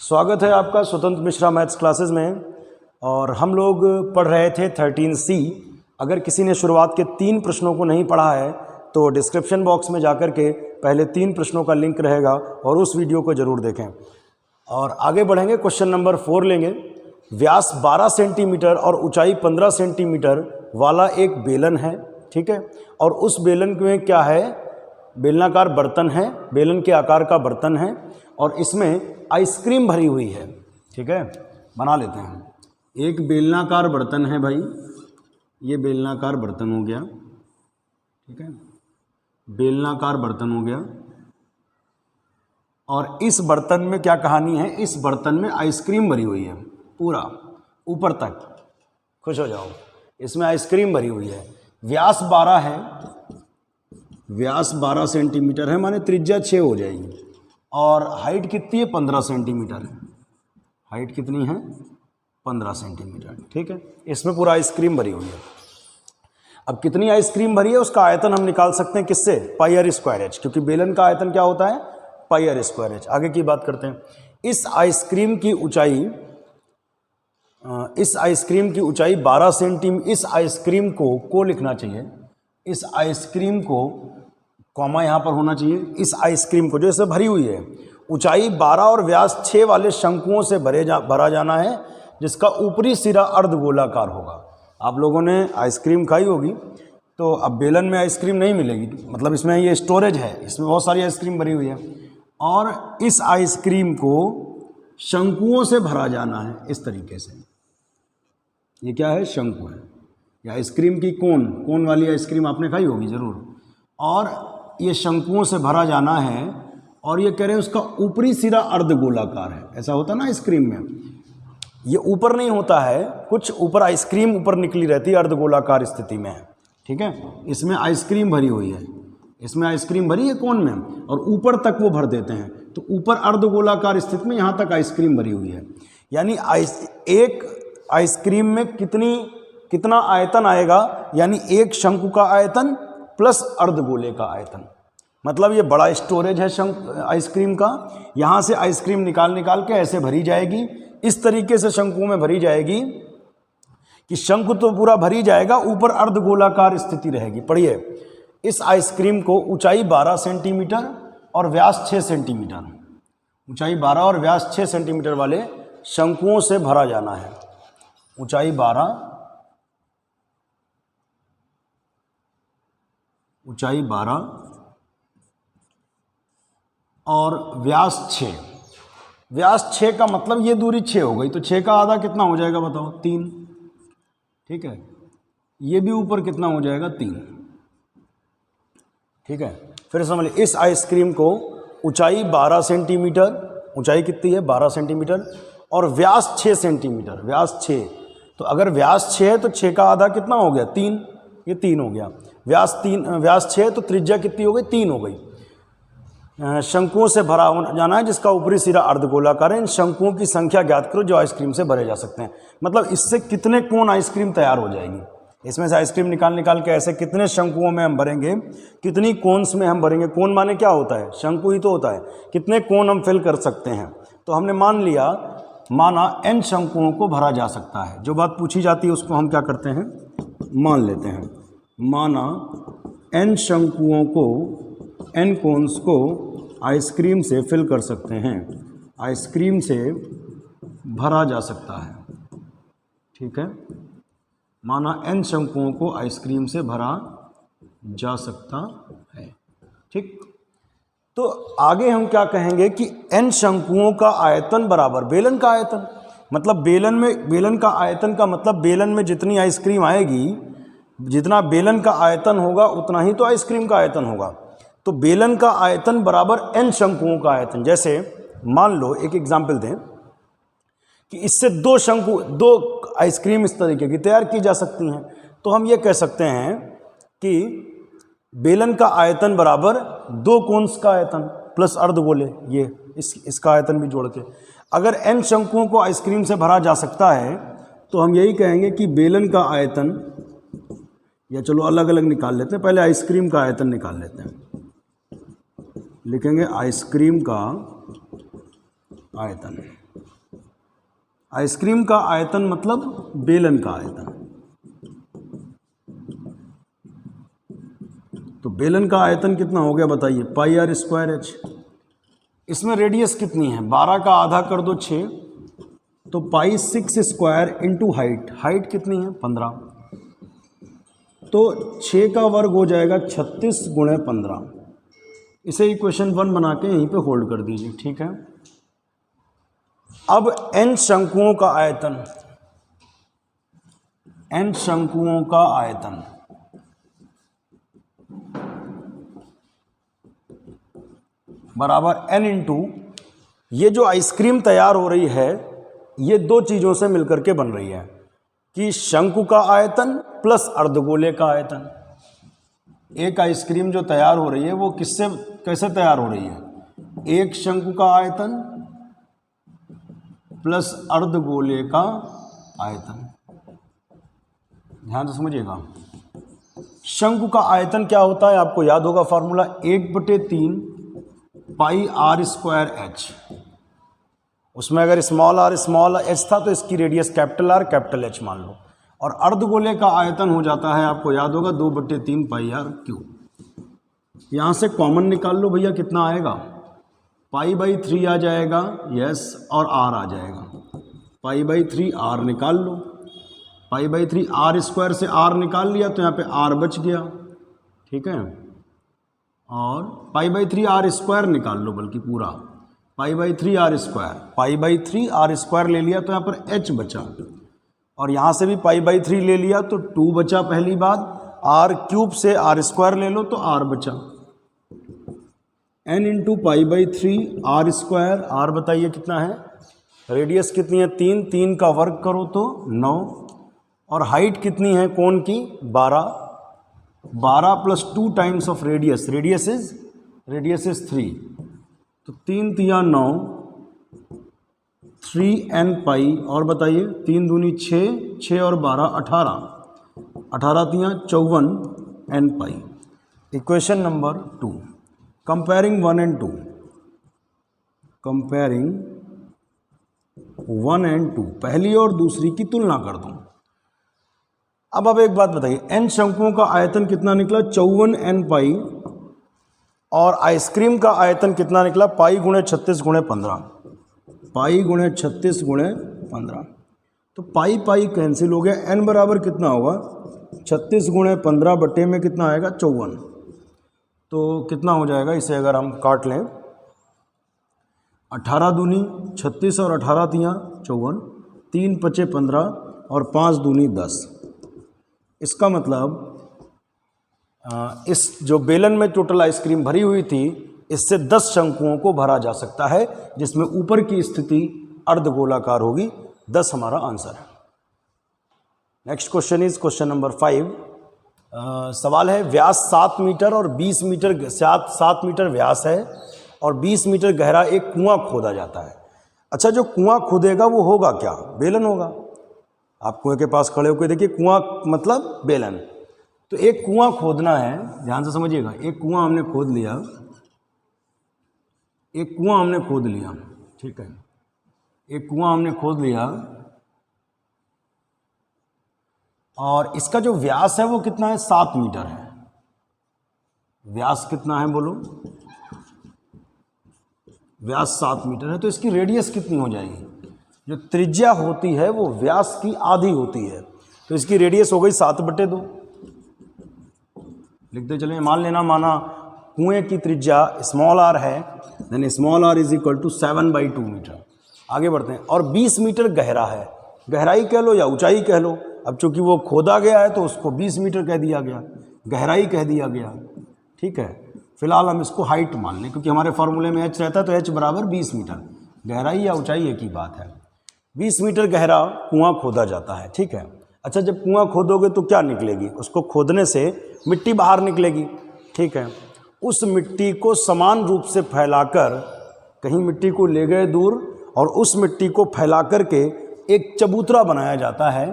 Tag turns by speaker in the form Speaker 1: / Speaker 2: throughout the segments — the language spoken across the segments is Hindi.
Speaker 1: स्वागत है आपका स्वतंत्र मिश्रा मैथ्स क्लासेस में। और हम लोग पढ़ रहे थे 13C। अगर किसी ने शुरुआत के 3 प्रश्नों को नहीं पढ़ा है तो डिस्क्रिप्शन बॉक्स में जाकर के पहले 3 प्रश्नों का लिंक रहेगा और उस वीडियो को ज़रूर देखें। और आगे बढ़ेंगे, क्वेश्चन नंबर 4 लेंगे। व्यास 12 सेंटीमीटर और ऊंचाई 15 सेंटीमीटर वाला एक बेलन है, ठीक है। और उस बेलन में क्या है, बेलनाकार बर्तन है, बेलन के आकार का बर्तन है और इसमें आइसक्रीम भरी हुई है, ठीक है। बना लेते हैं। एक बेलनाकार बर्तन है भाई, ये बेलनाकार बर्तन हो गया, ठीक है। बेलनाकार बर्तन हो गया और इस बर्तन में क्या कहानी है, इस बर्तन में आइसक्रीम भरी हुई है पूरा ऊपर तक। खुश हो जाओ, इसमें आइसक्रीम भरी हुई है। व्यास 12 है, व्यास 12 सेंटीमीटर है, माने त्रिज्या 6 हो जाएगी। और हाइट कितनी है, 15 सेंटीमीटर है। हाइट कितनी है, 15 सेंटीमीटर, ठीक है। इसमें पूरा आइसक्रीम भरी हुई है। अब कितनी आइसक्रीम भरी है उसका आयतन हम निकाल सकते हैं किससे, पाई आर स्क्वायर एच, क्योंकि बेलन का आयतन क्या होता है, पाई आर स्क्वायर एच। आगे की बात करते हैं। इस आइसक्रीम की ऊंचाई 12 सेंटीमीटर। इस आइसक्रीम को लिखना चाहिए, इस आइसक्रीम को कॉमा यहाँ पर होना चाहिए। इस आइसक्रीम को जो इसे भरी हुई है, ऊंचाई 12 और व्यास 6 वाले शंकुओं से भरा जाना है, जिसका ऊपरी सिरा अर्धगोलाकार होगा। आप लोगों ने आइसक्रीम खाई होगी, तो अब बेलन में आइसक्रीम नहीं मिलेगी, मतलब इसमें ये स्टोरेज है, इसमें बहुत सारी आइसक्रीम भरी हुई है। और इस आइसक्रीम को शंकुओं से भरा जाना है इस तरीके से। ये क्या है, शंकु है। या आइसक्रीम की कोन वाली आइसक्रीम आपने खाई होगी ज़रूर। और ये शंकुओं से भरा जाना है और ये कह रहे हैं उसका ऊपरी सिरा अर्धगोलाकार है। ऐसा होता है ना आइसक्रीम में, ये ऊपर नहीं होता है, कुछ ऊपर आइसक्रीम ऊपर निकली रहती है, अर्धगोलाकार स्थिति में है, ठीक है। इसमें आइसक्रीम भरी हुई है, इसमें आइसक्रीम भरी है कोन में, और ऊपर तक वो भर देते हैं, तो ऊपर अर्धगोलाकार स्थिति में यहाँ तक आइसक्रीम भरी हुई है। यानी एक आइसक्रीम में कितना आयतन आएगा, यानी एक शंकु का आयतन प्लस अर्धगोले का आयतन। मतलब ये बड़ा स्टोरेज है आइसक्रीम का। यहाँ से आइसक्रीम निकाल के ऐसे भरी जाएगी, इस तरीके से शंकुओं में भरी जाएगी कि शंकु तो पूरा भरी जाएगा, ऊपर अर्धगोलाकार स्थिति रहेगी। पढ़िए, इस आइसक्रीम को ऊंचाई 12 सेंटीमीटर और व्यास 6 सेंटीमीटर, ऊंचाई 12 और व्यास 6 सेंटीमीटर वाले शंकुओं से भरा जाना है। ऊंचाई 12 और व्यास 6। व्यास 6 का मतलब ये दूरी 6 हो गई, तो 6 का आधा कितना हो जाएगा बताओ, 3, ठीक है। ये भी ऊपर कितना हो जाएगा, 3, ठीक है। फिर समझ लीजिए, इस आइसक्रीम को ऊंचाई 12 सेंटीमीटर, ऊंचाई कितनी है 12 सेंटीमीटर और व्यास 6 सेंटीमीटर, व्यास 6। तो अगर व्यास 6 है तो 6 का आधा कितना हो गया, 3, ये 3 हो गया। व्यास 6 तो त्रिज्या कितनी हो गई, 3 हो गई। शंकुओं से भरा जाना है जिसका ऊपरी सिरा अर्धगोलाकार है। इन शंकुओं की संख्या ज्ञात करो जो आइसक्रीम से भरे जा सकते हैं। मतलब इससे कितने कोन आइसक्रीम तैयार हो जाएगी, इसमें से आइसक्रीम निकाल के ऐसे कितने शंकुओं में हम भरेंगे, कितनी कोन्स में हम भरेंगे। कोन माने क्या होता है, शंकु ही तो होता है। कितने कोन हम फिल कर सकते हैं। तो हमने माना n शंकुओं को भरा जा सकता है। जो बात पूछी जाती है उसको हम क्या करते हैं, मान लेते हैं। माना n शंकुओं को, n कोन्स को आइसक्रीम से फिल कर सकते हैं, आइसक्रीम से भरा जा सकता है, ठीक है। माना n शंकुओं को आइसक्रीम से भरा जा सकता है, ठीक। तो आगे हम क्या कहेंगे कि n शंकुओं का आयतन बराबर बेलन का आयतन। मतलब बेलन का आयतन का मतलब बेलन में जितनी आइसक्रीम आएगी, जितना बेलन का आयतन होगा उतना ही तो आइसक्रीम का आयतन होगा। तो बेलन का आयतन बराबर n शंकुओं का आयतन। जैसे मान लो एक एग्जाम्पल दें कि इससे 2 आइसक्रीम इस तरीके की तैयार की जा सकती हैं। तो हम ये कह सकते हैं कि बेलन का आयतन बराबर 2 कोन्स का आयतन प्लस अर्धगोले, ये इसका आयतन भी जोड़ के। अगर n शंकुओं को आइसक्रीम से भरा जा सकता है तो हम यही कहेंगे कि बेलन का आयतन, या चलो अलग अलग निकाल लेते हैं, पहले आइसक्रीम का आयतन निकाल लेते हैं। लिखेंगे आइसक्रीम का आयतन, आइसक्रीम का आयतन मतलब बेलन का आयतन। तो बेलन का आयतन कितना हो गया बताइए, पाई आर स्क्वायर एच। इसमें रेडियस कितनी है, 12 का आधा कर दो 6, तो पाई 6 स्क्वायर इंटू हाइट, हाइट कितनी है 15, तो 6 का वर्ग हो जाएगा 36 गुणे 15। इसे इक्वेशन 1 बना के यहीं पे होल्ड कर दीजिए, ठीक है। अब n शंकुओं का आयतन, n शंकुओं का आयतन बराबर n इंटू, ये जो आइसक्रीम तैयार हो रही है ये दो चीज़ों से मिलकर के बन रही है कि शंकु का आयतन प्लस अर्धगोले का आयतन। एक आइसक्रीम जो तैयार हो रही है वो किससे कैसे तैयार हो रही है, एक शंकु का आयतन प्लस अर्धगोले का आयतन। ध्यान से समझिएगा, शंकु का आयतन क्या होता है आपको याद होगा formula, 1/3 pi r square h. उसमें अगर स्मॉल आर एच था तो इसकी radius capital r capital h मान लो, और अर्धगोले का आयतन हो जाता है आपको याद होगा 2/3 पाई आर क्यूब। यहाँ से कॉमन निकाल लो भैया, कितना आएगा, पाई/3 आ जाएगा, यस, और आर आ जाएगा, पाई/3 आर निकाल लो, पाई/3 आर स्क्वायर से आर निकाल लिया तो यहाँ पे आर बच गया, ठीक है, और पाई/3 आर स्क्वायर निकाल लो, बल्कि पूरा पाई/3 आर स्क्वायर, पाई/3 आर स्क्वायर ले लिया तो यहाँ पर एच बचा, और यहाँ से भी पाई/3 ले लिया तो 2 बचा पहली बात, आर क्यूब से आर स्क्वायर ले लो तो आर बचा, n इंटू पाई/3 आर स्क्वायर, आर बताइए कितना है, रेडियस कितनी है 3, 3 का वर्ग करो तो 9, और हाइट कितनी है कोण की 12, 12 plus 2 times of radius, radius is 3, तो 3 तिया 9, 3n पाई, और बताइए 3 दूनी 6, 6 और 12 18, 18 तिया 54 n pi. Equation number 2, comparing 1 and 2, comparing 1 and 2, पहली और दूसरी की तुलना कर दूं। अब एक बात बताइए, n शंकुओं का आयतन कितना निकला 54 n पाई, और आइसक्रीम का आयतन कितना निकला पाई गुणे 36 गुणे 15, पाई गुणे 36 गुणे 15, तो पाई पाई कैंसिल हो गया, n बराबर कितना होगा 36 गुणे 15 बटे में कितना आएगा 54, तो कितना हो जाएगा, इसे अगर हम काट लें 18 दूनी 36 और 18 तियाँ 54, 3 पचे 15 और 5 दूनी 10। इसका मतलब इस जो बेलन में टोटल आइसक्रीम भरी हुई थी इससे 10 शंकुओं को भरा जा सकता है, जिसमें ऊपर की स्थिति अर्धगोलाकार होगी। 10 हमारा आंसर है। Next question is question number 5। सवाल है, व्यास 7 मीटर और 20 मीटर 7 मीटर व्यास है और 20 मीटर गहरा एक कुआं खोदा जाता है। अच्छा, जो कुआं खोदेगा वो होगा क्या, बेलन होगा। आप कुएं के पास खड़े होकर देखिए, कुआं मतलब बेलन। तो एक कुआं खोदना है, ध्यान से समझिएगा। एक कुआं हमने खोद लिया, एक कुआं हमने खोद लिया, ठीक है, एक कुआं हमने खोद लिया और इसका जो व्यास है वो कितना है, 7 मीटर है। व्यास कितना है बोलो, व्यास 7 मीटर है। तो इसकी रेडियस कितनी हो जाएगी, जो त्रिज्या होती है वो व्यास की आधी होती है, तो इसकी रेडियस हो गई 7/2। लिखते चले, मान लेना माना कुएं की त्रिज्या स्मॉल आर है, then small r is equal to 7/2 metre. आगे बढ़ते हैं। और 20 मीटर गहरा है, गहराई कह लो या ऊंचाई कह लो। अब चूंकि वो खोदा गया है तो उसको 20 मीटर कह दिया गया, गहराई कह दिया गया, ठीक है। फिलहाल हम इसको हाइट मान लें, क्योंकि हमारे फॉर्मूले में h रहता है, तो h बराबर 20 मीटर। गहराई या ऊंचाई एक ही बात है। 20 मीटर गहरा कुआं खोदा जाता है, ठीक है। अच्छा, जब कुआं खोदोगे तो क्या निकलेगी, उसको खोदने से मिट्टी बाहर निकलेगी, ठीक है। उस मिट्टी को समान रूप से फैलाकर, कहीं मिट्टी को ले गए दूर और उस मिट्टी को फैला करके एक चबूतरा बनाया जाता है,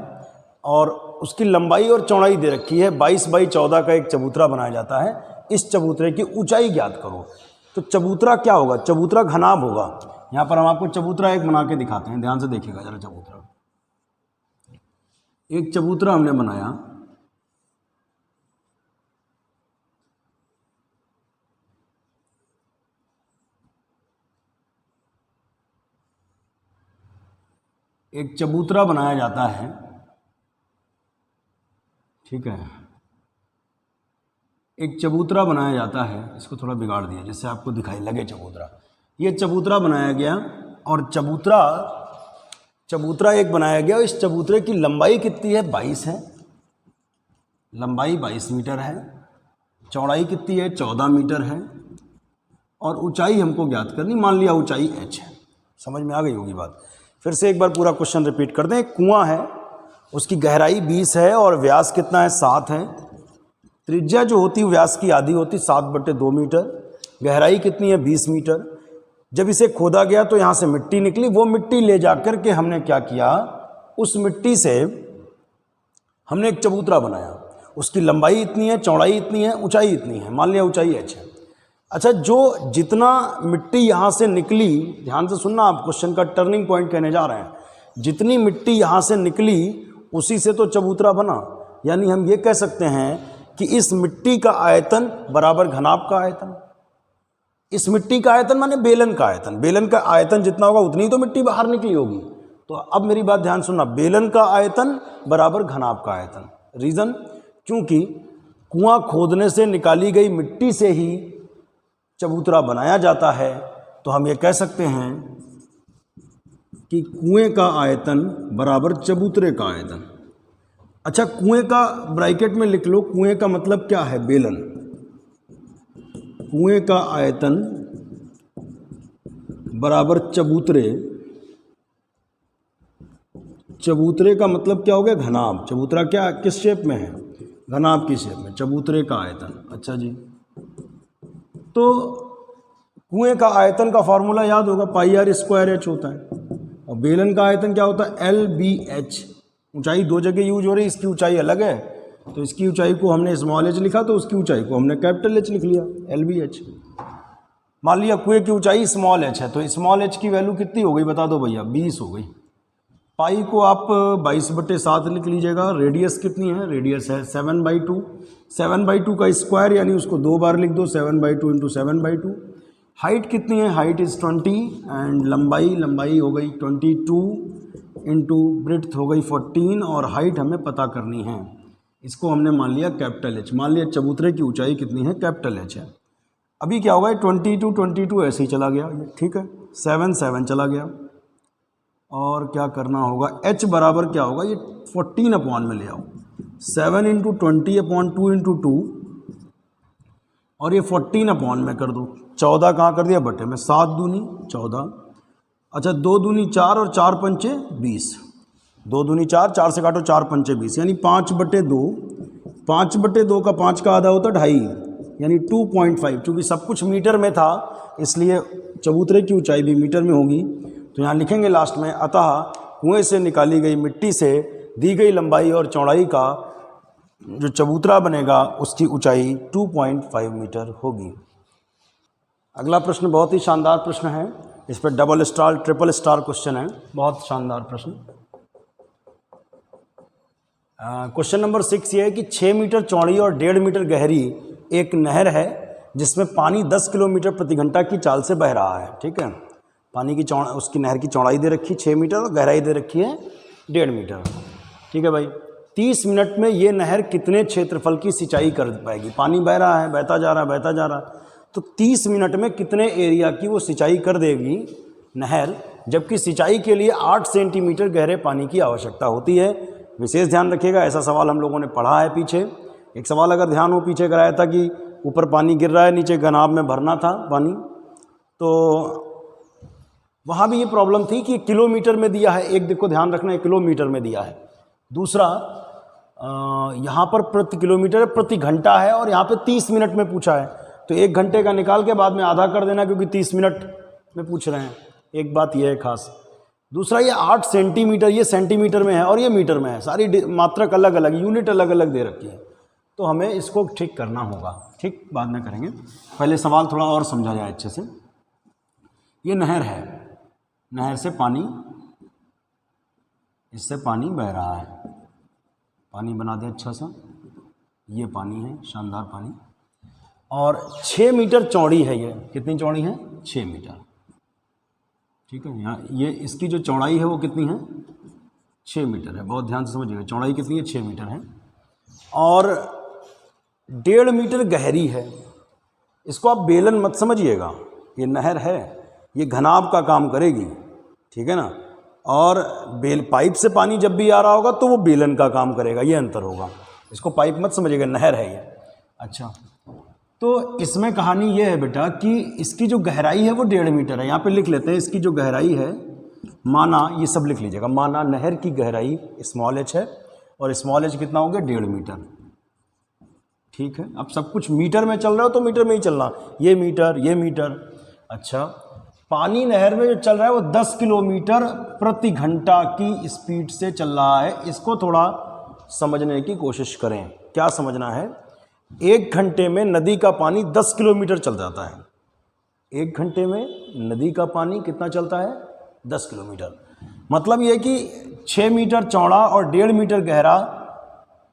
Speaker 1: और उसकी लंबाई और चौड़ाई दे रखी है। 22/14 का एक चबूतरा बनाया जाता है। इस चबूतरे की ऊंचाई ज्ञात करो। तो चबूतरा क्या होगा, चबूतरा घनाभ होगा। यहाँ पर हम आपको चबूतरा एक बना के दिखाते हैं, ध्यान से देखिएगा जरा। चबूतरा, एक चबूतरा हमने बनाया, एक चबूतरा बनाया जाता है, ठीक है, एक चबूतरा बनाया जाता है। इसको थोड़ा बिगाड़ दिया जिससे आपको दिखाई लगे चबूतरा। ये चबूतरा बनाया गया और चबूतरा एक बनाया गया। इस चबूतरे की लंबाई कितनी है? 22 है, लंबाई 22 मीटर है। चौड़ाई कितनी है? 14 मीटर है। और ऊंचाई हमको ज्ञात करनी, मान लिया ऊंचाई h है। समझ में आ गई होगी बात। फिर से एक बार पूरा क्वेश्चन रिपीट कर दें। एक कुआं है, उसकी गहराई 20 है और व्यास कितना है? 7 है। त्रिज्या जो होती है व्यास की आधी होती 7/2 मीटर। गहराई कितनी है? 20 मीटर। जब इसे खोदा गया तो यहाँ से मिट्टी निकली। वो मिट्टी ले जाकर के हमने क्या किया? उस मिट्टी से हमने एक चबूतरा बनाया। उसकी लंबाई इतनी है, चौड़ाई इतनी है, ऊंचाई इतनी है। मान लिया ऊंचाई h है। अच्छा, जो जितना मिट्टी यहाँ से निकली, ध्यान से सुनना, आप क्वेश्चन का टर्निंग पॉइंट कहने जा रहे हैं। जितनी मिट्टी यहाँ से निकली उसी से तो चबूतरा बना। यानी हम ये कह सकते हैं कि इस मिट्टी का आयतन बराबर घनाभ का आयतन। इस मिट्टी का आयतन माने बेलन का आयतन। बेलन का आयतन जितना होगा उतनी तो मिट्टी बाहर निकली होगी। तो अब मेरी बात ध्यान सुनना, बेलन का आयतन बराबर घनाभ का आयतन। रीज़न, क्योंकि कुआं खोदने से निकाली गई मिट्टी से ही चबूतरा बनाया जाता है। तो हम ये कह सकते हैं कि कुएं का आयतन बराबर चबूतरे का आयतन। अच्छा, कुएं का ब्रैकेट में लिख लो, कुएं का मतलब क्या है? बेलन। कुएं का आयतन बराबर चबूतरे। चबूतरे का मतलब क्या हो गया? घनाभ। चबूतरा क्या किस शेप में है? घनाभ की शेप में। चबूतरे का आयतन। अच्छा जी, तो कुएं का आयतन का फॉर्मूला याद होगा, πr² होता है। और बेलन का आयतन क्या होता है? LBH। ऊंचाई दो जगह यूज हो रही है, इसकी ऊंचाई अलग है तो इसकी ऊंचाई को हमने स्मॉल h लिखा, तो उसकी ऊंचाई को हमने कैपिटल H लिख लिया, LBH। मान लिया कुएं की ऊंचाई स्मॉल h है, तो स्मॉल h की वैल्यू कितनी हो गई बता दो भैया? 20 हो गई। पाई को आप 22/7 लिख लीजिएगा। रेडियस कितनी है? रेडियस है 7/2। 7/2 का स्क्वायर यानी उसको 2 बार लिख दो, 7/2 × 7/2। हाइट कितनी है? हाइट इज़ 20 एंड लंबाई हो गई 22 इंटू ब्रेड्थ हो गई 14 और हाइट हमें पता करनी है। इसको हमने मान लिया कैपिटल H। मान लिया चबूतरे की ऊंचाई कितनी है? कैपिटल H है। अभी क्या होगा? 22 ऐसे ही चला गया, ठीक है। 7 चला गया। और क्या करना होगा? H बराबर क्या होगा? ये 14 में ले आओ। 7 × 20/2 × 2 और ये 14 में कर दो। 14 कहाँ कर दिया? बटे में। 7 दूनी 14। अच्छा, 2 दूनी 4 और 4 पंचे 20। 2 दूनी 4, 4 से काटो 4 पंचे 20 यानी 5/2। 5/2 का 5 का आधा होता 2.5 यानी 2.5। चूँकि सब कुछ मीटर में था इसलिए चबूतरे की ऊंचाई भी मीटर में होगी। तो यहाँ लिखेंगे लास्ट में, अतः कुएं से निकाली गई मिट्टी से दी गई लंबाई और चौड़ाई का जो चबूतरा बनेगा उसकी ऊंचाई 2.5 मीटर होगी। अगला प्रश्न बहुत ही शानदार प्रश्न है। इस पर double star triple star question है, बहुत शानदार प्रश्न। क्वेश्चन नंबर 6 ये है कि 6 मीटर चौड़ी और 1.5 मीटर गहरी एक नहर है जिसमें पानी 10 किलोमीटर प्रति घंटा की चाल से बह रहा है, ठीक है। पानी की उसकी नहर की चौड़ाई दे रखी है 6 मीटर और गहराई दे रखी है 1.5 मीटर, ठीक है भाई। 30 मिनट में ये नहर कितने क्षेत्रफल की सिंचाई कर पाएगी? पानी बह रहा है, बहता जा रहा, तो 30 मिनट में कितने एरिया की वो सिंचाई कर देगी नहर, जबकि सिंचाई के लिए 8 सेंटीमीटर गहरे पानी की आवश्यकता होती है। विशेष ध्यान रखिएगा, ऐसा सवाल हम लोगों ने पढ़ा है पीछे। एक सवाल अगर ध्यान हो पीछे कराया था कि ऊपर पानी गिर रहा है, नीचे घनाभ में भरना था पानी, तो वहाँ भी ये प्रॉब्लम थी कि किलोमीटर में दिया है। एक देखो ध्यान रखना है, किलोमीटर में दिया है। दूसरा यहाँ पर प्रति किलोमीटर है, प्रति घंटा है, और यहाँ पे 30 मिनट में पूछा है, तो 1 घंटे का निकाल के बाद में आधा कर देना क्योंकि 30 मिनट में पूछ रहे हैं। एक बात यह है खास। दूसरा ये 8 सेंटीमीटर, ये सेंटीमीटर में है और ये मीटर में है, सारी मात्रक अलग अलग, यूनिट अलग अलग दे रखी है, तो हमें इसको ठीक करना होगा। ठीक, बाद में करेंगे, पहले सवाल थोड़ा और समझा जाए अच्छे से। ये नहर है, नहर से पानी, इससे पानी बह रहा है, पानी बना दे अच्छा सा, ये पानी है, शानदार पानी, और 6 मीटर चौड़ी है ये। कितनी चौड़ी है? 6 मीटर। ठीक है, यहाँ ये इसकी जो चौड़ाई है वो कितनी है? 6 मीटर है। बहुत ध्यान से समझिएगा, चौड़ाई कितनी है? 6 मीटर है, और 1.5 मीटर गहरी है। इसको आप बेलन मत समझिएगा, ये नहर है, ये घनाभ का काम करेगी, ठीक है ना। और पाइप से पानी जब भी आ रहा होगा तो वो बेलन का काम करेगा, ये अंतर होगा। इसको पाइप मत समझिएगा, नहर है ये। अच्छा, तो इसमें कहानी ये है बेटा कि इसकी जो गहराई है वो 1.5 मीटर है। यहाँ पे लिख लेते हैं, इसकी जो गहराई है, माना, ये सब लिख लीजिएगा, माना नहर की गहराई स्मॉल h है, और स्मॉल h कितना हो गया? 1.5 मीटर। ठीक है, अब सब कुछ मीटर में चल रहा हो तो मीटर में ही चलना, ये मीटर, ये मीटर। अच्छा, पानी नहर में जो चल रहा है वो 10 किलोमीटर प्रति घंटा की स्पीड से चल रहा है। इसको थोड़ा समझने की कोशिश करें। क्या समझना है? 1 घंटे में नदी का पानी 10 किलोमीटर चल जाता है। 1 घंटे में नदी का पानी कितना चलता है? 10 किलोमीटर। मतलब ये कि 6 मीटर चौड़ा और 1.5 मीटर गहरा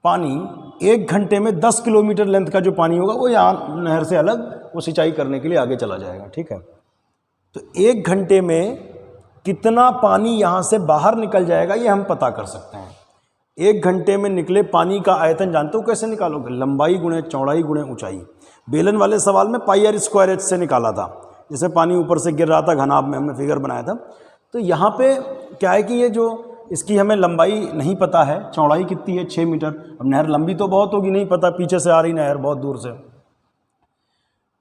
Speaker 1: पानी 1 घंटे में 10 किलोमीटर लेंथ का जो पानी होगा वो यहाँ नहर से अलग वो सिंचाई करने के लिए आगे चला जाएगा। ठीक है, तो 1 घंटे में कितना पानी यहाँ से बाहर निकल जाएगा ये हम पता कर सकते हैं। 1 घंटे में निकले पानी का आयतन जानते हो कैसे निकालोगे? लंबाई गुणे चौड़ाई गुणे ऊंचाई। बेलन वाले सवाल में πr² से निकाला था, जैसे पानी ऊपर से गिर रहा था घनाभ में, हमने फिगर बनाया था। तो यहाँ पे क्या है कि ये जो इसकी हमें लंबाई नहीं पता है, चौड़ाई कितनी है? 6 मीटर। अब नहर लंबी तो बहुत होगी, नहीं पता, पीछे से आ रही नहर बहुत दूर से,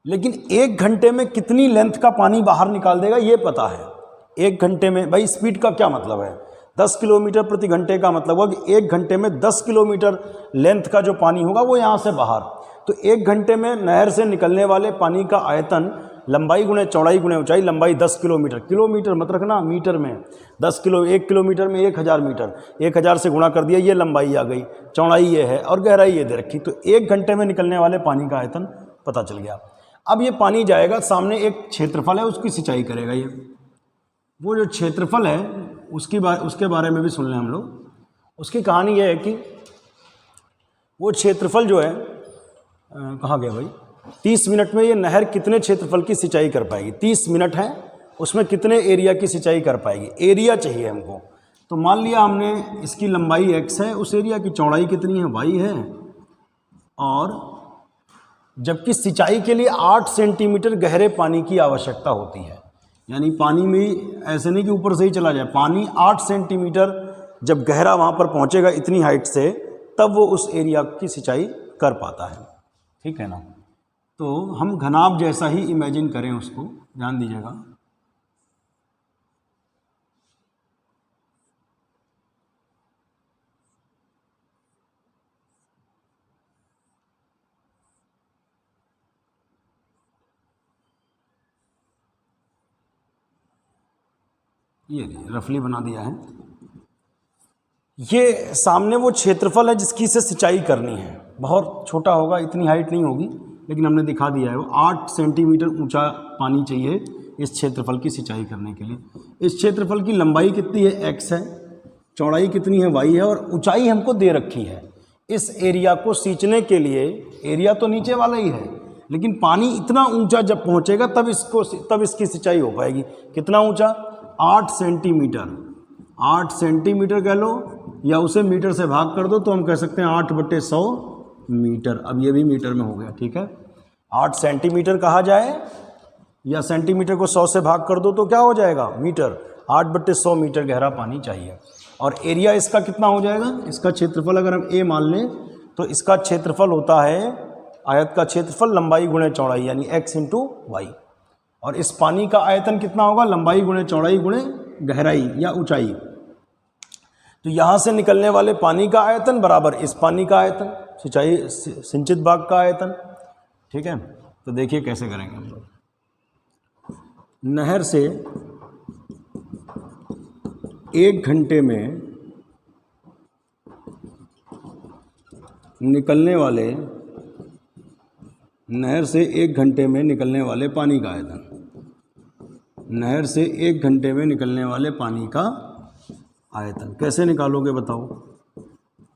Speaker 1: लेकिन 1 घंटे में कितनी लेंथ का पानी बाहर निकाल देगा ये पता है। 1 घंटे में, भाई स्पीड का क्या मतलब है? 10 किलोमीटर प्रति घंटे का मतलब होगा कि 1 घंटे में 10 किलोमीटर लेंथ का जो पानी होगा वो यहाँ से बाहर। तो 1 घंटे में नहर से निकलने वाले पानी का आयतन लंबाई गुणे चौड़ाई गुणे ऊंचाई, लंबाई 10 किलोमीटर, किलोमीटर मत रखना मीटर में, 1 किलोमीटर में 1000 मीटर, 1000 से गुणा कर दिया, ये लंबाई आ गई, चौड़ाई ये है और गहराई ये दे रखी। तो 1 घंटे में निकलने वाले पानी का आयतन पता चल गया। अब ये पानी जाएगा, सामने एक क्षेत्रफल है, उसकी सिंचाई करेगा ये। वो जो क्षेत्रफल है उसके बारे में भी सुन लें हम लोग। उसकी कहानी ये है कि वो क्षेत्रफल जो है, कहाँ गया भाई? 30 मिनट में ये नहर कितने क्षेत्रफल की सिंचाई कर पाएगी? 30 मिनट है, उसमें कितने एरिया की सिंचाई कर पाएगी? एरिया चाहिए हमको। तो मान लिया हमने इसकी लंबाई x है, उस एरिया की चौड़ाई कितनी है? y है, और जबकि सिंचाई के लिए 8 सेंटीमीटर गहरे पानी की आवश्यकता होती है। यानी पानी में ऐसे नहीं कि ऊपर से ही चला जाए, पानी 8 सेंटीमीटर जब गहरा वहाँ पर पहुँचेगा इतनी हाइट से, तब वो उस एरिया की सिंचाई कर पाता है। ठीक है ना? तो हम घनाभ जैसा ही इमेजिन करें उसको, ध्यान दीजिएगा। ये रफली बना दिया है। ये सामने वो क्षेत्रफल है जिसकी से सिंचाई करनी है। बहुत छोटा होगा, इतनी हाइट नहीं होगी, लेकिन हमने दिखा दिया है। वो 8 सेंटीमीटर ऊंचा पानी चाहिए इस क्षेत्रफल की सिंचाई करने के लिए। इस क्षेत्रफल की लंबाई कितनी है? x है, चौड़ाई कितनी है? y है, और ऊंचाई हमको दे रखी है। इस एरिया को सींचने के लिए, एरिया तो नीचे वाला ही है, लेकिन पानी इतना ऊंचा जब पहुंचेगा तब इसकी सिंचाई हो पाएगी। कितना ऊंचा? 8 सेंटीमीटर। 8 सेंटीमीटर कह लो या उसे मीटर से भाग कर दो तो हम कह सकते हैं 8/100 मीटर। अब ये भी मीटर में हो गया। ठीक है, 8 सेंटीमीटर कहा जाए या सेंटीमीटर को 100 से भाग कर दो तो क्या हो जाएगा? मीटर। 8/100 मीटर गहरा पानी चाहिए। और एरिया इसका कितना हो जाएगा? इसका क्षेत्रफल अगर हम a मान लें तो इसका क्षेत्रफल होता है, आयत का क्षेत्रफल लंबाई गुणे चौड़ाई, यानी x × y। और इस पानी का आयतन कितना होगा? लंबाई गुणे चौड़ाई गुणे गहराई या ऊंचाई। तो यहाँ से निकलने वाले पानी का आयतन बराबर इस पानी का आयतन, सिंचाई सिंचित भाग का आयतन। ठीक है, तो देखिए कैसे करेंगे हम लोग। नहर से 1 घंटे में निकलने वाले, नहर से 1 घंटे में निकलने वाले पानी का आयतन, नहर से 1 घंटे में निकलने वाले पानी का आयतन। कैसे निकालोगे बताओ?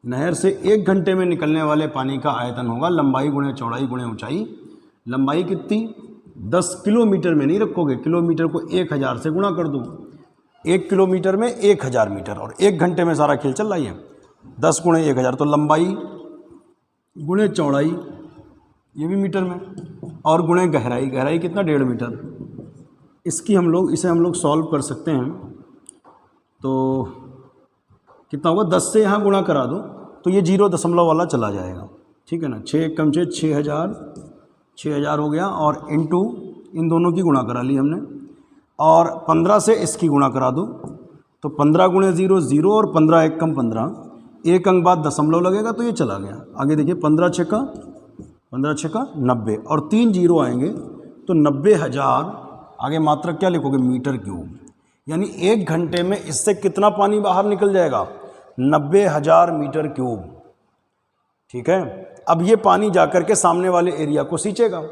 Speaker 1: नहर से 1 घंटे में निकलने वाले पानी का आयतन होगा लंबाई गुणे चौड़ाई गुणे ऊंचाई। लंबाई कितनी? 10 किलोमीटर में नहीं रखोगे, किलोमीटर को 1000 से गुणा कर दो। 1 किलोमीटर में 1000 मीटर, और 1 घंटे में सारा खेल चल रहा है। 10 गुणे 1000, तो लंबाई गुणे चौड़ाई, ये भी मीटर में, और गुणे गहराई, गहराई कितना? 1.5 मीटर। इसे हम लोग सॉल्व कर सकते हैं। तो कितना होगा? 10 से यहाँ गुणा करा दो तो ये 0 दशमलव वाला चला जाएगा, ठीक है ना। 6 कम 6 6000 हो गया, और इंटू इन दोनों की गुणा करा ली हमने, और 15 से इसकी गुणा करा दो तो 15 गुणे 0 0, और 15 1 कम 15, 1 अंक बाद दशमलव लगेगा तो ये चला गया। आगे देखिए 15 6 का 90, और 3 0 आएंगे तो 90,000। आगे मात्रक क्या लिखोगे? Metre cube. यानी 1 घंटे में इससे कितना पानी बाहर निकल जाएगा? 90,000 मीटर क्यूब, ठीक है। अब ये पानी जाकर के सामने वाले एरिया को सींचेगा।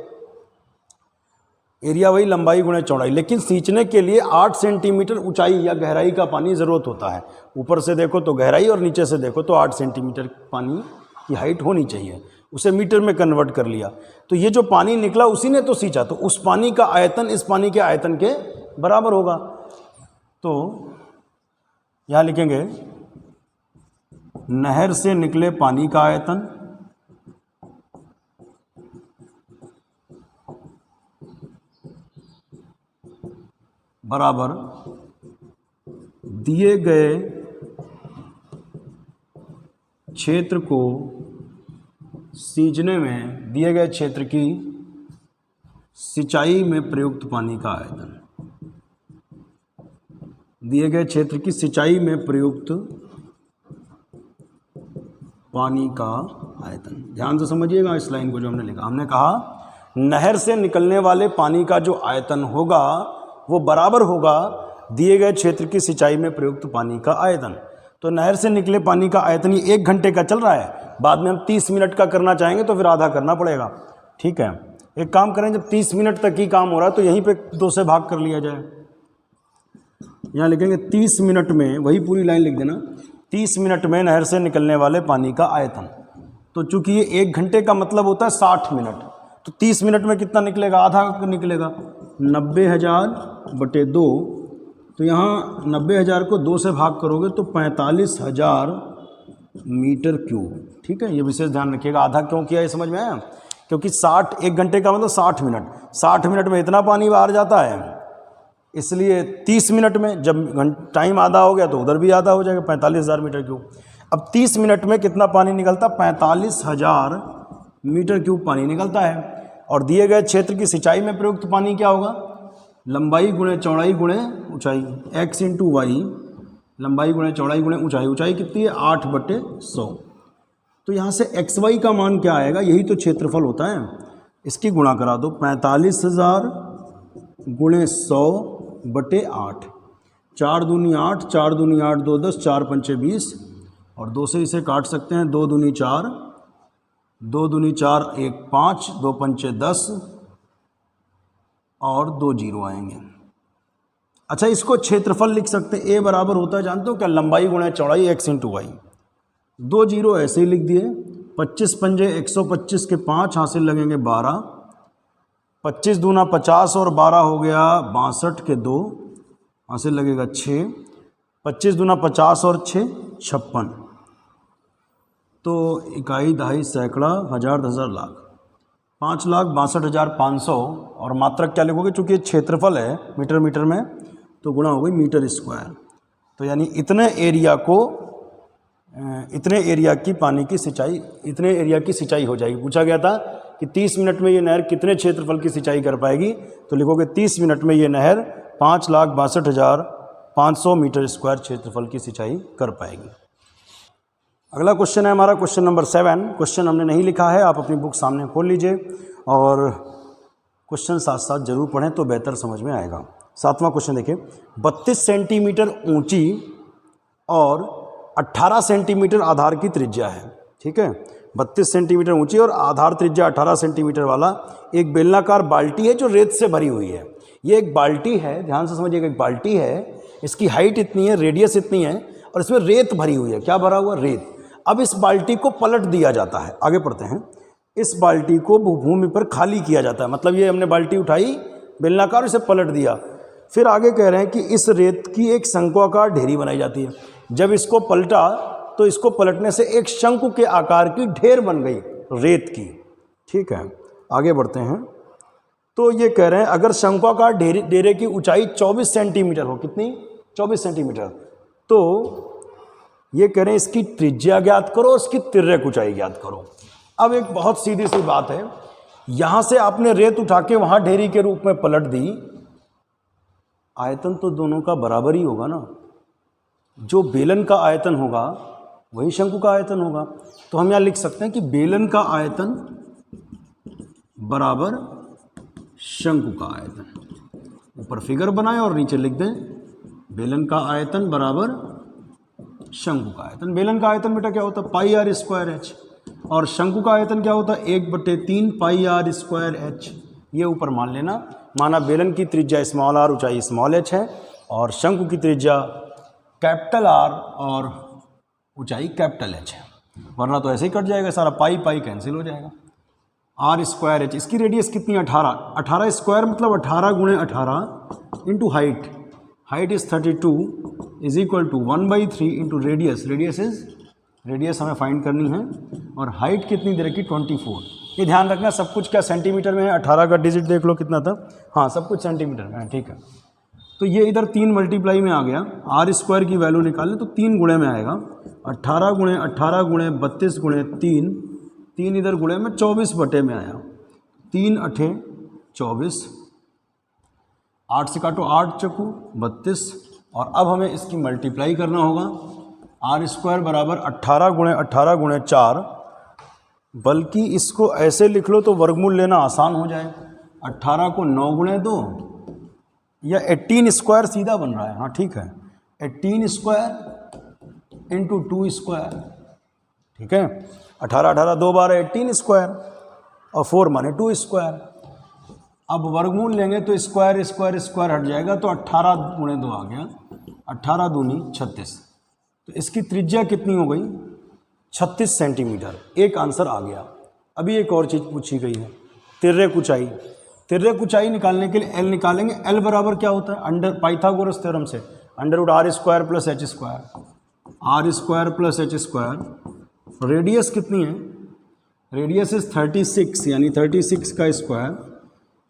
Speaker 1: एरिया वही लंबाई गुणे चौड़ाई, लेकिन सींचने के लिए 8 सेंटीमीटर ऊंचाई या गहराई का पानी ज़रूरत होता है। ऊपर से देखो तो गहराई, और नीचे से देखो तो 8 सेंटीमीटर पानी की हाइट होनी चाहिए। उसे मीटर में कन्वर्ट कर लिया, तो ये जो पानी निकला उसी ने तो सींचा, तो उस पानी का आयतन इस पानी के आयतन के बराबर होगा। तो यहाँ लिखेंगे नहर से निकले पानी का आयतन बराबर दिए गए क्षेत्र को सींचने में, दिए गए क्षेत्र की सिंचाई में प्रयुक्त पानी का आयतन। दिए गए क्षेत्र की सिंचाई में प्रयुक्त पानी का आयतन। ध्यान से समझिएगा इस लाइन को जो हमने लिखा। हमने कहा नहर से निकलने वाले पानी का जो आयतन होगा वो बराबर होगा दिए गए क्षेत्र की सिंचाई में प्रयुक्त पानी का आयतन। तो नहर से निकले पानी का आयतन ये 1 घंटे का चल रहा है, बाद में हम 30 मिनट का करना चाहेंगे तो फिर आधा करना पड़ेगा, ठीक है। एक काम करें, जब 30 मिनट तक ही काम हो रहा है तो यहीं पे 2 से भाग कर लिया जाए। यहाँ लिखेंगे 30 मिनट में, वही पूरी लाइन लिख देना, 30 मिनट में नहर से निकलने वाले पानी का आयतन। तो चूंकि ये 1 घंटे का मतलब होता है 60 मिनट, तो 30 मिनट में कितना निकलेगा? आधा निकलेगा, 90,000 बटे 2। तो यहाँ 90,000 को 2 से भाग करोगे तो 45,000 मीटर क्यूब, ठीक है। ये विशेष ध्यान रखिएगा। आधा क्यों किया ये समझ में आया? क्योंकि 1 घंटे का मतलब 60 मिनट, 60 मिनट में इतना पानी बाहर जाता है, इसलिए 30 मिनट में जब टाइम आधा हो गया तो उधर भी आधा हो जाएगा, 45,000 मीटर क्यूब। अब 30 मिनट में कितना पानी निकलता? 45,000 मीटर क्यूब पानी निकलता है। और दिए गए क्षेत्र की सिंचाई में प्रयुक्त पानी क्या होगा? लंबाई गुणे चौड़ाई गुणे ऊंचाई, x इंटू वाई, लंबाई गुणे चौड़ाई गुणे ऊंचाई। ऊंचाई कितनी है? 8/100। तो यहाँ से एक्स वाई का मान क्या आएगा? यही तो क्षेत्रफल होता है, इसकी गुणा करा दो। 45,000 गुणे 100/8, 4 दूनी 8, 4 दूनी 8, 2 10, 4 पंचे 20, और 2 से इसे काट सकते हैं, 2 दूनी 4, 2 दूनी 4, 1 5, 2 पंचे 10, और 2 0 आएंगे। अच्छा, इसको क्षेत्रफल लिख सकते हैं। ए बराबर होता है, जानते हो क्या? लंबाई गुणे चौड़ाई x इंटू वाई। 2 0 ऐसे ही लिख दिए। 25 पंजे 125 के 5 हासिल लगेंगे 12, 25 दूना 50 और 12 हो गया 62 के 2 हासिल लगेगा 6, 25 दूना 50 और 6 56। तो इकाई, दहाई, सैकड़ा, हजार, 10,000, लाख, 5,62,500। और मात्रक क्या लिखोगे? चूँकि क्षेत्रफल है मीटर मीटर में, तो गुणा हो गई मीटर स्क्वायर। तो यानी इतने एरिया की पानी की सिंचाई, इतने एरिया की सिंचाई हो जाएगी। पूछा गया था कि 30 मिनट में ये नहर कितने क्षेत्रफल की सिंचाई कर पाएगी? तो लिखोगे 30 मिनट में ये नहर 5,62,500 मीटर स्क्वायर क्षेत्रफल की सिंचाई कर पाएगी। अगला क्वेश्चन है हमारा क्वेश्चन नंबर 7। क्वेश्चन हमने नहीं लिखा है, आप अपनी बुक सामने खोल लीजिए और क्वेश्चन साथ साथ जरूर पढ़ें तो बेहतर समझ में आएगा। 7वां क्वेश्चन देखिए, 32 सेंटीमीटर ऊंची और 18 सेंटीमीटर आधार की त्रिज्या है, ठीक है। 32 सेंटीमीटर ऊंची और आधार त्रिज्या 18 सेंटीमीटर वाला एक बेलनाकार बाल्टी है जो रेत से भरी हुई है। ये एक बाल्टी है, ध्यान से समझिएगा, एक बाल्टी है, इसकी हाइट इतनी है, रेडियस इतनी है और इसमें रेत भरी हुई है। क्या भरा हुआ? रेत। अब इस बाल्टी को पलट दिया जाता है, आगे पढ़ते हैं। इस बाल्टी को भूमि पर खाली किया जाता है, मतलब ये हमने बाल्टी उठाई बेलनाकार, इसे पलट दिया। फिर आगे कह रहे हैं कि इस रेत की एक शंकुआकार ढेरी बनाई जाती है। जब इसको पलटा तो इसको पलटने से एक शंकु के आकार की ढेर बन गई रेत की। ठीक है, आगे बढ़ते हैं। तो ये कह रहे हैं अगर शंकुआकार डेरे की ऊंचाई 24 सेंटीमीटर हो, कितनी? 24 सेंटीमीटर, तो ये कह रहे हैं इसकी त्रिज्या ज्ञात करो और उसकी तिर्यक ऊंचाई ज्ञात करो। अब एक बहुत सीधी सी बात है, यहां से आपने रेत उठा के वहां ढेरी के रूप में पलट दी, आयतन तो दोनों का बराबर ही होगा ना। जो बेलन का आयतन होगा वही शंकु का आयतन होगा। तो हम यहां लिख सकते हैं कि बेलन का आयतन बराबर शंकु का आयतन। ऊपर फिगर बनाएं और नीचे लिख दें बेलन का आयतन बराबर शंकु का आयतन। बेलन का आयतन बेटा क्या होता है? पाई आर स्क्वायर एच। और शंकु का आयतन क्या होता है? 1/3 पाई आर स्क्वायर एच। ये ऊपर मान लेना। माना बेलन की त्रिज्या स्मॉल आर, ऊंचाई स्मॉल एच है, और शंकु की त्रिज्या कैपिटल आर और ऊंचाई कैपिटल एच है। वरना तो ऐसे ही कट जाएगा सारा, पाई पाई कैंसिल हो जाएगा। आर स्क्वायर एच, इसकी रेडियस कितनी? 18। 18 स्क्वायर मतलब 18 × 18 into height. Height is 32 is equal to 1/3 into radius. Radius हमें फाइंड करनी है, और हाइट कितनी दे रखी? 24। ये ध्यान रखना सब कुछ क्या सेंटीमीटर में है। 18 का डिजिट देख लो कितना था, हाँ सब कुछ सेंटीमीटर में है। ठीक है, तो ये इधर 3 मल्टीप्लाई में आ गया। आर स्क्वायर की वैल्यू निकालें तो 3 गुणे में आएगा। 18 × 18 × 32 × 3, 3 इधर गुणे में 24 बटे में आया। 3 8 24, 8 से काटो 8 चक्कू 32, और अब हमें इसकी मल्टीप्लाई करना होगा। आर स्क्वायर बराबर 18 × 18 × 4, बल्कि इसको ऐसे लिख लो तो वर्गमूल लेना आसान हो जाए। 18 को 9 × 2 या 18 स्क्वायर सीधा बन रहा है, हाँ ठीक है, 18 स्क्वायर इंटू 2 स्क्वायर। ठीक है, 18 18 2 12 18 स्क्वायर, और 4 माने 2 स्क्वायर। अब वर्गमूल लेंगे तो स्क्वायर स्क्वायर स्क्वायर हट जाएगा, तो 18 × 2 आ गया, 18 दूनी 36। तो इसकी त्रिज्या कितनी हो गई? 36 सेंटीमीटर। एक आंसर आ गया। अभी एक और चीज़ पूछी गई है, तिर्यक ऊंचाई। तिर्यक ऊंचाई निकालने के लिए एल निकालेंगे। एल बराबर क्या होता है? अंडर पाइथागोरस थ्योरम से √r² + h²। r² + h²। Radius कितनी है? रेडियस इज 36, यानी 36 का square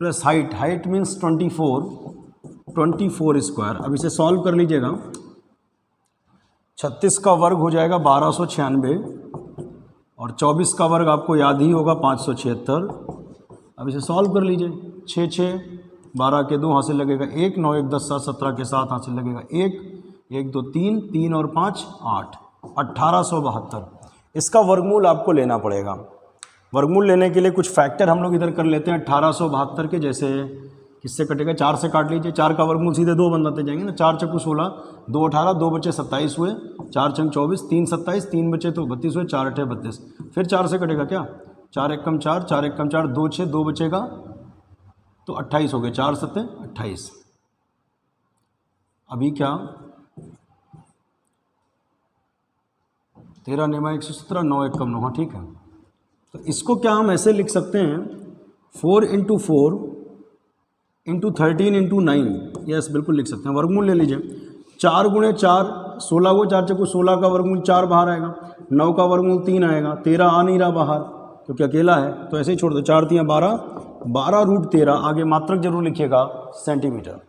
Speaker 1: plus height means 24 square. अब इसे सॉल्व कर लीजिएगा। 36 का वर्ग हो जाएगा 1296, और 24 का वर्ग आपको याद ही होगा 576। अब इसे सॉल्व कर लीजिए। 6 6 12 के 2 हासिल लगेगा 1, 9 1 10 7 17 के 7 हासिल लगेगा 1, 1 2 3, 3 और 5 8, 1872। इसका वर्गमूल आपको लेना पड़ेगा। वर्गमूल लेने के लिए कुछ फैक्टर हम लोग इधर कर लेते हैं 1872 के। जैसे किससे कटेगा? 4 से काट लीजिए। 4 का वर्गमूल सीधे 2 बनाते जाएंगे ना। 4 चक्कू 16, 2 18, 2 बचे 27 हुए, 4 चंग 24, 3 27, 3 बचे तो 32 हुए, 4 8 32। फिर 4 से कटेगा क्या? 4 एकम 4, 4 एकम 4, 2 6, 2 बचेगा तो 28 हो गए, 4 7 28। अभी क्या 13 9 117, 9 एकम 9, हाँ ठीक है। तो इसको क्या हम ऐसे लिख सकते हैं 4 × 4 × 13 × 9, यस बिल्कुल लिख सकते हैं। वर्गमूल ले लीजिए। 4 × 4 16 को 4 चक्कू 16 का वर्गमूल 4 बाहर आएगा, 9 का वर्गमूल 3 आएगा, 13 आ नहीं रहा बाहर क्योंकि अकेला है, तो ऐसे ही छोड़ दो। 4 3 12, 12 √13, आगे मात्रक जरूर लिखिएगा सेंटीमीटर।